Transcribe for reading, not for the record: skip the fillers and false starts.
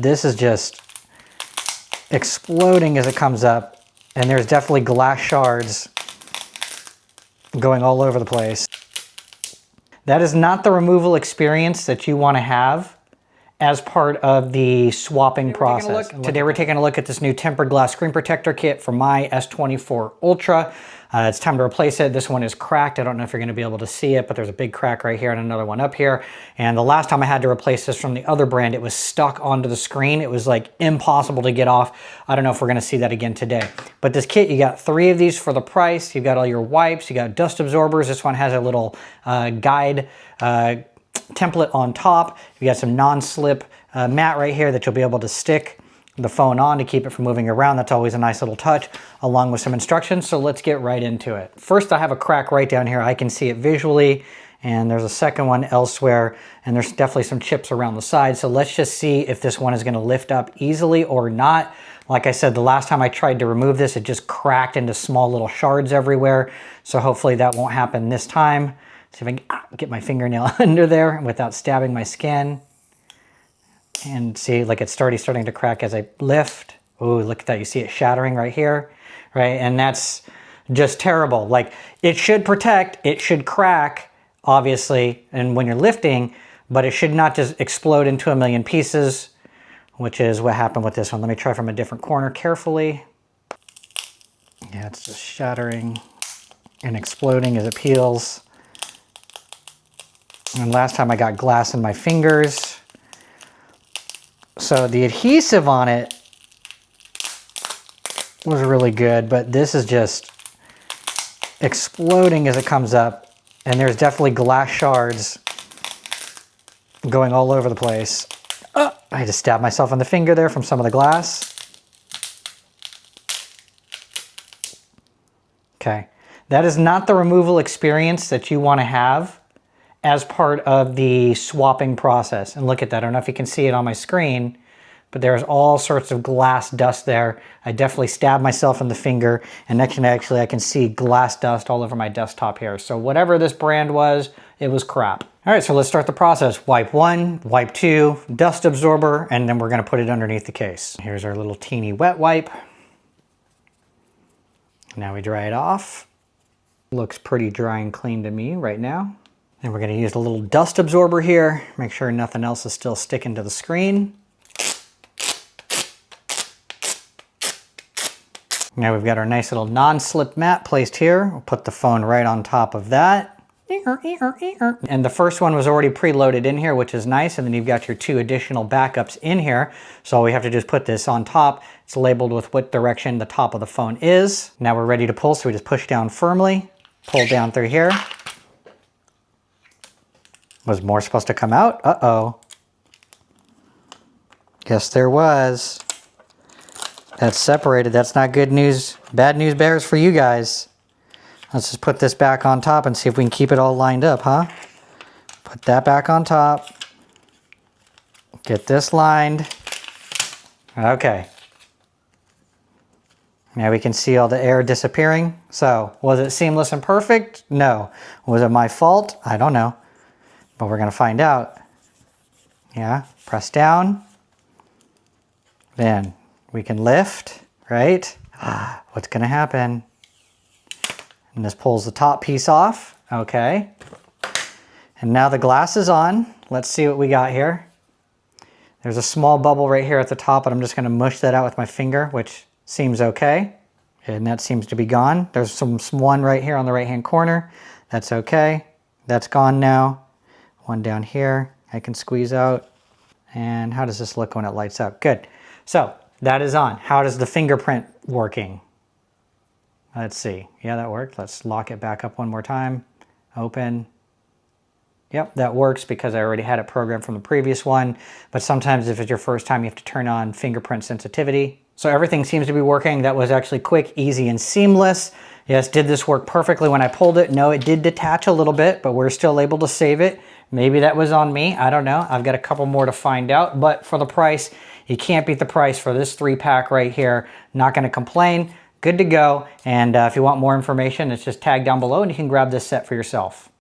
This is just exploding as it comes up, and there's definitely glass shards going all over the place. That is not the removal experience that you want to have as part of the swapping process. Today we're taking a look at this new tempered glass screen protector kit for my S24 Ultra. It's time to replace it. This one is cracked. I don't know if you're going to be able to see it, but there's a big crack right here and another one up here. And the last time I had to replace this from the other brand, it was stuck onto the screen. It was like impossible to get off. I don't know if we're going to see that again today. But this kit, you got 3 of these for the price. You've got all your wipes. You got dust absorbers. This one has a little guide template on top. You got some non-slip mat right here that you'll be able to stick the phone on to keep it from moving around. That's always a nice little touch, along with some instructions. So let's get right into it. First, I have a crack right down here. I can see it visually, and there's a second one elsewhere, and there's definitely some chips around the side. So let's just see if this one is going to lift up easily or not. Like I said, the last time I tried to remove this, it just cracked into small little shards everywhere. So hopefully that won't happen this time. See if I can get my fingernail under there without stabbing my skin. And see, like it's starting to crack as I lift. Oh, look at that. You see it shattering right here, right? And that's just terrible. Like, it should protect, it should crack, obviously, and when you're lifting, but it should not just explode into a million pieces, which is what happened with this one. Let me try from a different corner carefully. Yeah, it's just shattering and exploding as it peels. And last time I got glass in my fingers. So the adhesive on it was really good, but this is just exploding as it comes up, and there's definitely glass shards going all over the place. I had to stab myself in the finger there from some of the glass. Okay, that is not the removal experience that you want to have as part of the swapping process. And look at that. I don't know if you can see it on my screen, but there's all sorts of glass dust there. I definitely stabbed myself in the finger, and actually I can see glass dust all over my desktop here. So whatever this brand was, it was crap. All right, so let's start the process. Wipe 1, wipe 2, dust absorber, and then we're gonna put it underneath the case. Here's our little teeny wet wipe. Now we dry it off. Looks pretty dry and clean to me right now. And we're going to use a little dust absorber here. Make sure nothing else is still sticking to the screen. Now we've got our nice little non-slip mat placed here. We'll put the phone right on top of that. And the first one was already preloaded in here, which is nice. And then you've got your 2 additional backups in here. So all we have to do is put this on top. It's labeled with what direction the top of the phone is. Now we're ready to pull, so we just push down firmly, pull down through here. Was more supposed to come out? Uh-oh. Yes, there was. That's separated. That's not good news. Bad news bears for you guys. Let's just put this back on top and see if we can keep it all lined up, huh? Put that back on top. Get this lined. Okay. Now we can see all the air disappearing. So, was it seamless and perfect? No. Was it my fault? I don't know. But we're going to find out. Yeah, press down. Then we can lift, right? What's going to happen? And this pulls the top piece off. Okay. And now the glass is on. Let's see what we got here. There's a small bubble right here at the top, but I'm just going to mush that out with my finger, which seems okay. And that seems to be gone. There's some one right here on the right-hand corner. That's okay. That's gone now. One down here I can squeeze out. And how does this look when it lights up? Good. So that is on. How does the fingerprint working? Let's see. Yeah, that worked. Let's lock it back up one more time. Open. Yep, that works because I already had it programmed from the previous one. But sometimes if it's your first time, you have to turn on fingerprint sensitivity. So everything seems to be working. That was actually quick, easy, and seamless. Yes, did this work perfectly when I pulled it? No, it did detach a little bit, but we're still able to save it. Maybe that was on me. I don't know. I've got a couple more to find out. But for the price, you can't beat the price for this 3-pack right here. Not going to complain. Good to go. And if you want more information, it's just tagged down below and you can grab this set for yourself.